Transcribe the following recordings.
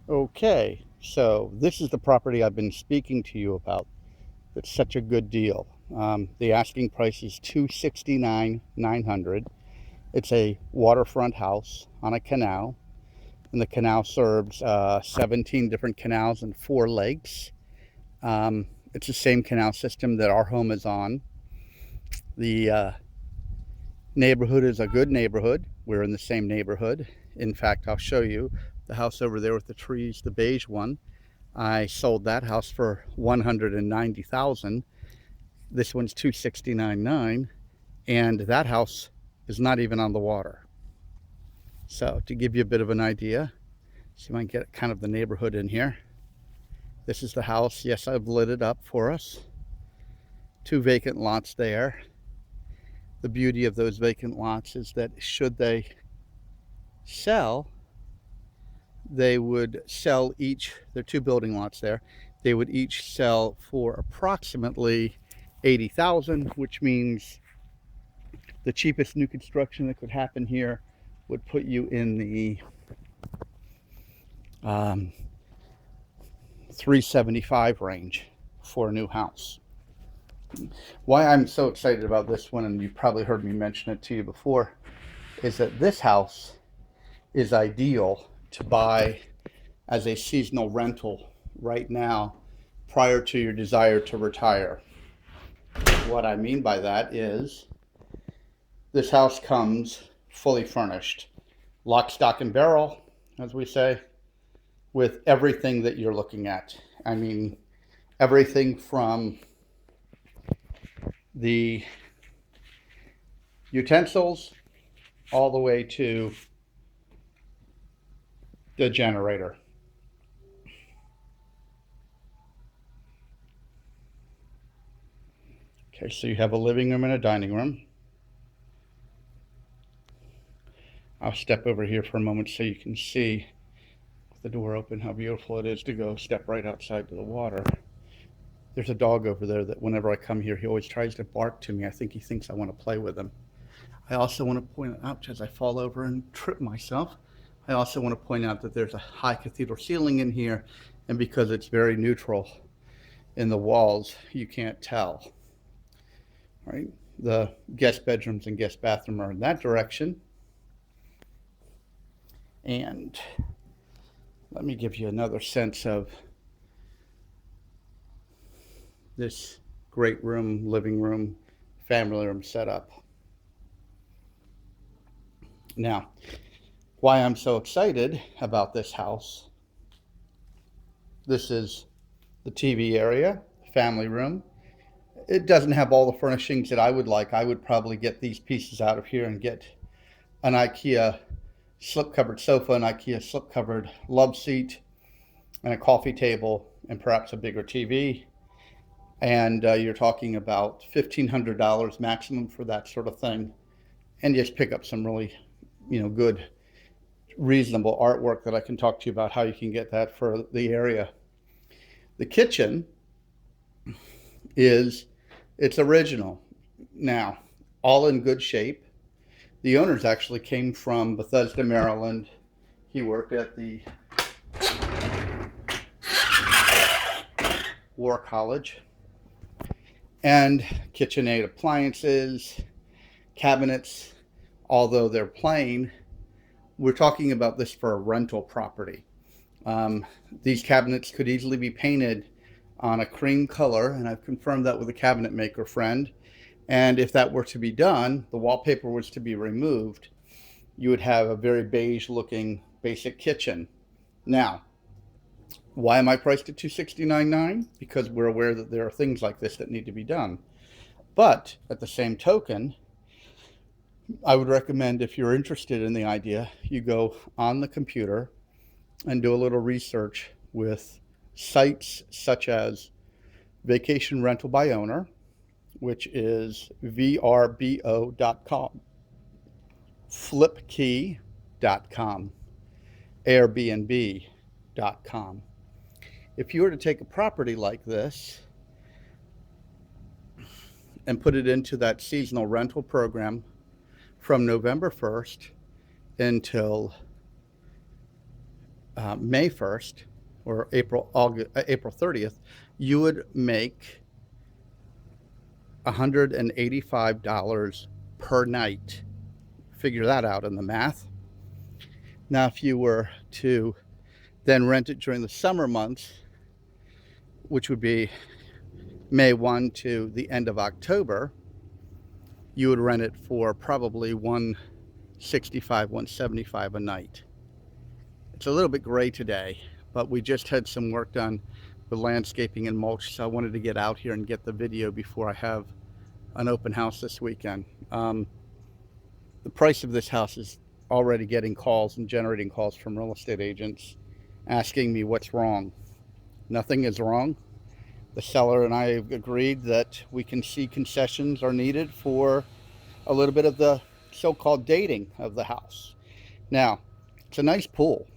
Okay, so this is the property I've been speaking to you about. It's such a good deal. The asking price is $269,900. It's a waterfront house on a canal, and the canal serves 17 different canals and 4 lakes. It's the same canal system that our home is on. The neighborhood is a good neighborhood. We're in the same neighborhood. In fact, I'll show you the house over there with the trees, the beige one. I sold that house for 190,000. This one's 269.9, and that house is not even on the water. So to give you a bit of an idea, see if I can get kind of the neighborhood in here. This is the house. Yes, I've lit it up for us. 2 vacant lots there. The beauty of those vacant lots is that should they sell, they would sell each, there are 2 building lots there, they would each sell for approximately 80,000, which means the cheapest new construction that could happen here would put you in the 375 range for a new house. Why I'm so excited about this one, and you've probably heard me mention it to you before, is that this house is ideal to buy as a seasonal rental right now prior to your desire to retire. What I mean by that is this house comes fully furnished, lock, stock, and barrel, as we say, with everything that you're looking at. I mean, everything from the utensils all the way to the generator. Okay, so you have a living room and a dining room. I'll step over here for a moment so you can see with the door open how beautiful it is to go step right outside to the water. There's a dog over there that whenever I come here, he always tries to bark to me. I think he thinks I want to play with him. I also want to point out, as I fall over and trip myself, I also want to point out that there's a high cathedral ceiling in here, and because it's very neutral in the walls, you can't tell. Right? The guest bedrooms and guest bathroom are in that direction. And let me give you another sense of this great room, living room, family room setup. Now, why I'm so excited about this house. This is the TV area, family room. It doesn't have all the furnishings that I would like. I would probably get these pieces out of here and get an IKEA slip-covered sofa, an IKEA slip-covered love seat, and a coffee table, and perhaps a bigger TV. And you're talking about $1,500 maximum for that sort of thing, and just pick up some really, good, reasonable artwork that I can talk to you about how you can get that for the area. The kitchen is it's original now, all in good shape. The owners actually came from Bethesda, Maryland. He worked at the War College. And KitchenAid appliances, cabinets, although they're plain, we're talking about this for a rental property. These cabinets could easily be painted on a cream color, and I've confirmed that with a cabinet maker friend. And if that were to be done, the wallpaper was to be removed, you would have a very beige looking basic kitchen. Now, why am I priced at $269,900? Because we're aware that there are things like this that need to be done. But at the same token, I would recommend, if you're interested in the idea, you go on the computer and do a little research with sites such as Vacation Rental by Owner, which is vrbo.com, flipkey.com, airbnb.com. If you were to take a property like this and put it into that seasonal rental program from November 1st until May 1st or April 30th, you would make $185 per night. Figure that out in the math. Now, if you were to then rent it during the summer months, which would be May 1 to the end of October, you would rent it for probably $165, $175 a night. It's a little bit gray today, but we just had some work done with landscaping and mulch, so I wanted to get out here and get the video before I have an open house this weekend. The price of this house is already getting calls and generating calls from real estate agents asking me what's wrong. Nothing is wrong. The seller and I have agreed that we can see concessions are needed for a little bit of the so-called dating of the house. Now, it's a nice pool.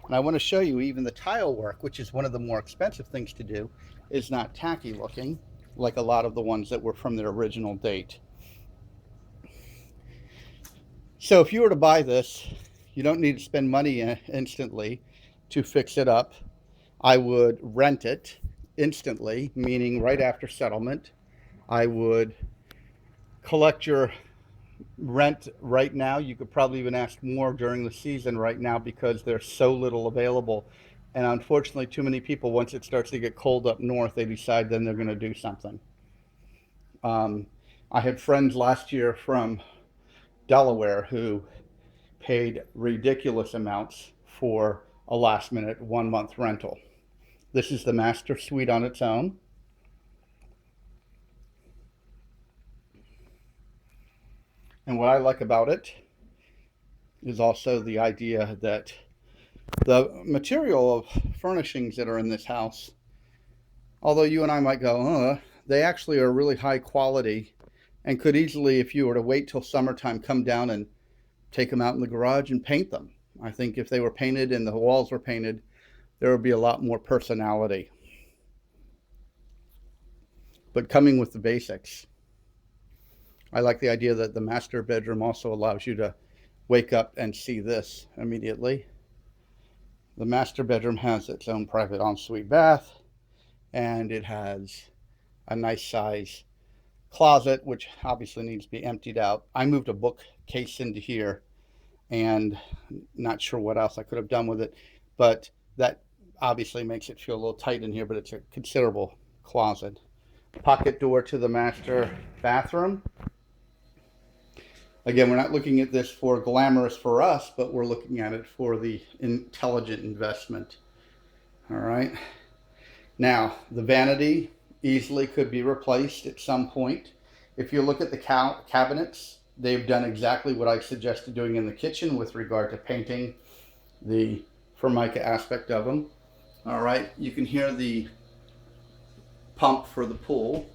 And I want to show you even the tile work, which is one of the more expensive things to do, is not tacky looking like a lot of the ones that were from their original date. So if you were to buy this, you don't need to spend money instantly to fix it up. I would rent it instantly, meaning right after settlement. I would collect your rent right now. You could probably even ask more during the season right now because there's so little available. And unfortunately, too many people, once it starts to get cold up north, they decide then they're going to do something. I had friends last year from Delaware who paid ridiculous amounts for a last minute 1 month rental. This is the master suite on its own. And what I like about it is also the idea that the material of furnishings that are in this house, although you and I might go, they actually are really high quality and could easily, if you were to wait till summertime, come down and take them out in the garage and paint them. I think if they were painted and the walls were painted, there would be a lot more personality. But coming with the basics. I like the idea that the master bedroom also allows you to wake up and see this immediately. The master bedroom has its own private ensuite bath, and it has a nice size closet, which obviously needs to be emptied out. I moved a bookcase into here and not sure what else I could have done with it, but that obviously makes it feel a little tight in here, but it's a considerable closet. Pocket door to the master bathroom. Again, we're not looking at this for glamorous for us, but we're looking at it for the intelligent investment. All right. Now, the vanity easily could be replaced at some point. If you look at the cabinets, they've done exactly what I suggested doing in the kitchen with regard to painting the Formica aspect of them. All right, you can hear the pump for the pool.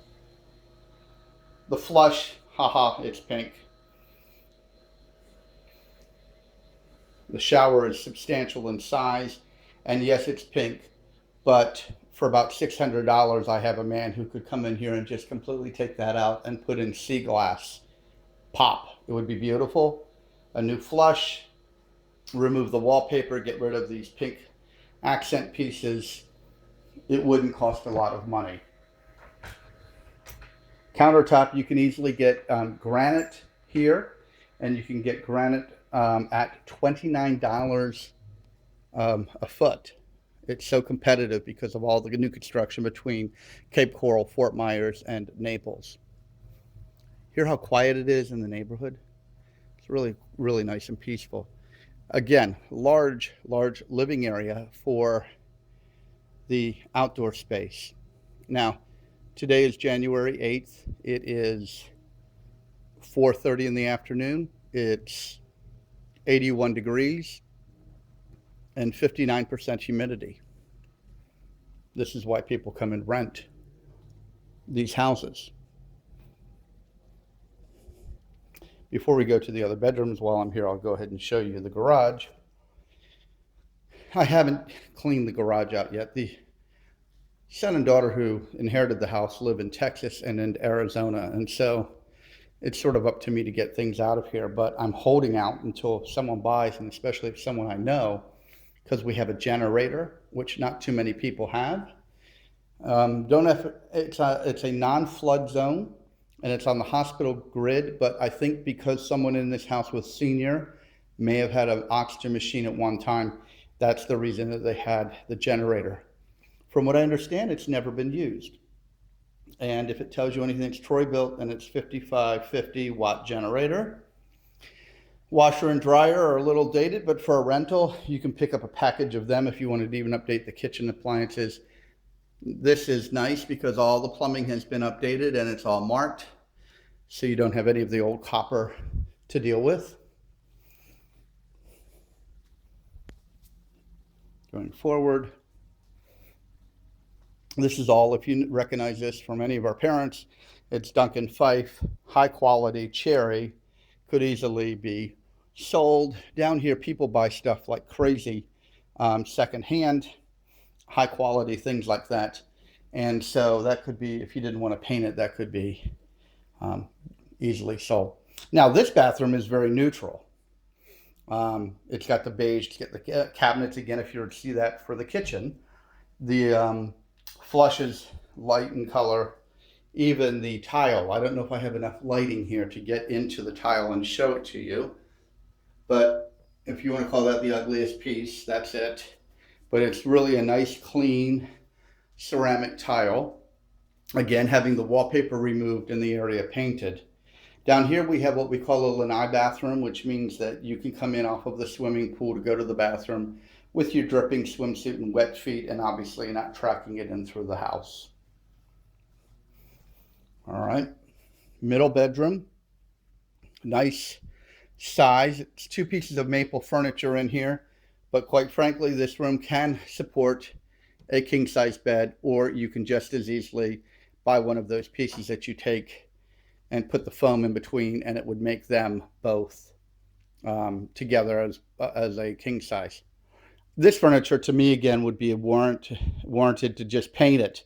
The flush, haha, it's pink. The shower is substantial in size, and yes, it's pink, but for about $600, I have a man who could come in here and just completely take that out and put in sea glass. Pop. It would be beautiful. A new flush. Remove the wallpaper. Get rid of these pink accent pieces. It wouldn't cost a lot of money. Countertop, you can easily get granite here, and you can get granite at $29 a foot. It's so competitive because of all the new construction between Cape Coral, Fort Myers, and Naples. Hear how quiet it is in the neighborhood? It's really, really nice and peaceful. Again, large living area for the outdoor space. Now, today is January 8th. It is 4:30 in the afternoon. It's 81 degrees and 59% humidity. This is why people come and rent these houses. Before we go to the other bedrooms, while I'm here, I'll go ahead and show you the garage. I haven't cleaned the garage out yet. The son and daughter who inherited the house live in Texas and in Arizona, and so it's sort of up to me to get things out of here, but I'm holding out until someone buys, and especially if someone I know, because we have a generator, which not too many people have. It's a non-flood zone, and it's on the hospital grid, but I think because someone in this house was senior, may have had an oxygen machine at one time, that's the reason that they had the generator. From what I understand, it's never been used. And if it tells you anything, it's Troy built, and it's 5550 watt generator. Washer and dryer are a little dated, but for a rental, you can pick up a package of them if you wanted to even update the kitchen appliances. This is nice because all the plumbing has been updated and it's all marked, so you don't have any of the old copper to deal with. Going forward, this is all, if you recognize this from any of our parents, it's Duncan Phyfe, high quality cherry, could easily be sold. Down here, people buy stuff like crazy, secondhand, high quality things like that. And so that could be, if you didn't want to paint it, that could be easily sold. Now this bathroom is very neutral. It's got the beige to get the cabinets again, if you were to see that for the kitchen. The flush is light in color. Even the tile, I don't know if I have enough lighting here to get into the tile and show it to you, but if you want to call that the ugliest piece, that's it. But it's really a nice clean ceramic tile, again having the wallpaper removed and the area painted. Down here we have what we call a lanai bathroom, which means that you can come in off of the swimming pool to go to the bathroom with your dripping swimsuit and wet feet, and obviously not tracking it in through the house. All right, middle bedroom, nice size. It's 2 pieces of maple furniture in here, but quite frankly, this room can support a king-size bed, or you can just as easily buy one of those pieces that you take and put the foam in between, and it would make them both together as a king size. This furniture, to me, again, would be warranted to just paint it.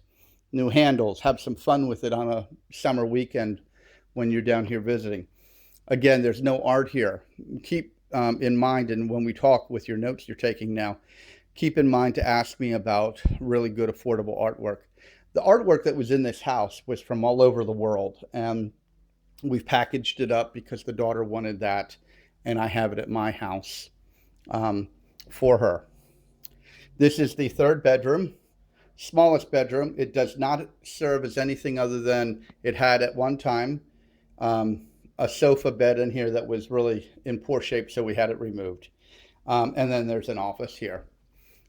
New handles, have some fun with it on a summer weekend when you're down here visiting. Again, there's no art here. Keep in mind, and when we talk with your notes you're taking now, keep in mind to ask me about really good affordable artwork. The artwork that was in this house was from all over the world, and we've packaged it up because the daughter wanted that, and I have it at my house for her. This is the 3rd bedroom, smallest bedroom. It does not serve as anything other than it had at one time a sofa bed in here that was really in poor shape, so we had it removed. And then there's an office here.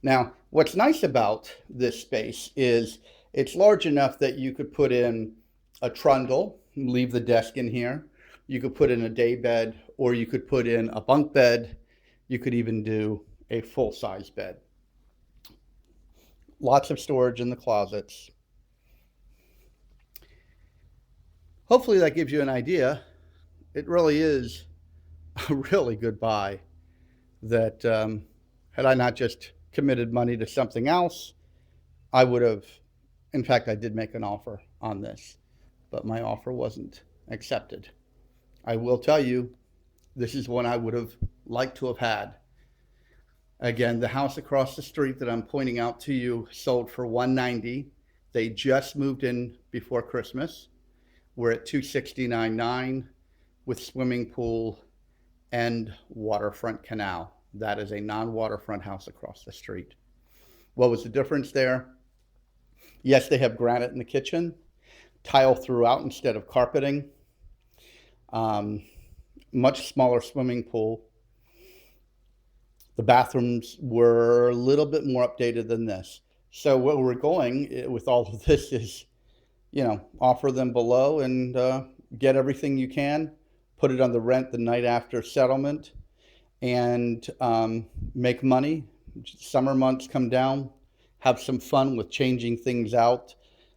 Now, what's nice about this space is it's large enough that you could put in a trundle, leave the desk in here. You could put in a day bed, or you could put in a bunk bed. You could even do a full-size bed. Lots of storage in the closets. Hopefully that gives you an idea. It really is a really good buy that had I not just committed money to something else, I would have, in fact, I did make an offer on this, but my offer wasn't accepted. I will tell you, this is one I would have liked to have had. Again, the house across the street that I'm pointing out to you sold for $190,000. They just moved in before Christmas. We're at $269,900 with swimming pool and waterfront canal. That is a non-waterfront house across the street. What was the difference there? Yes, they have granite in the kitchen, tile throughout instead of carpeting, much smaller swimming pool. The bathrooms were a little bit more updated than this. So where we're going with all of this is, offer them below and get everything you can, put it on the rent the night after settlement, and make money. Summer months come down, have some fun with changing things out,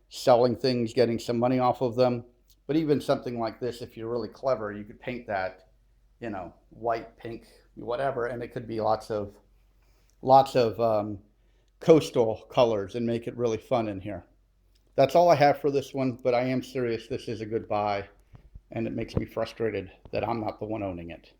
selling things, getting some money off of them. But even something like this, if you're really clever, you could paint that, white, pink, whatever, and it could be lots of coastal colors and make it really fun in here. That's all I have for this one, but I am serious. This is a good buy, and it makes me frustrated that I'm not the one owning it.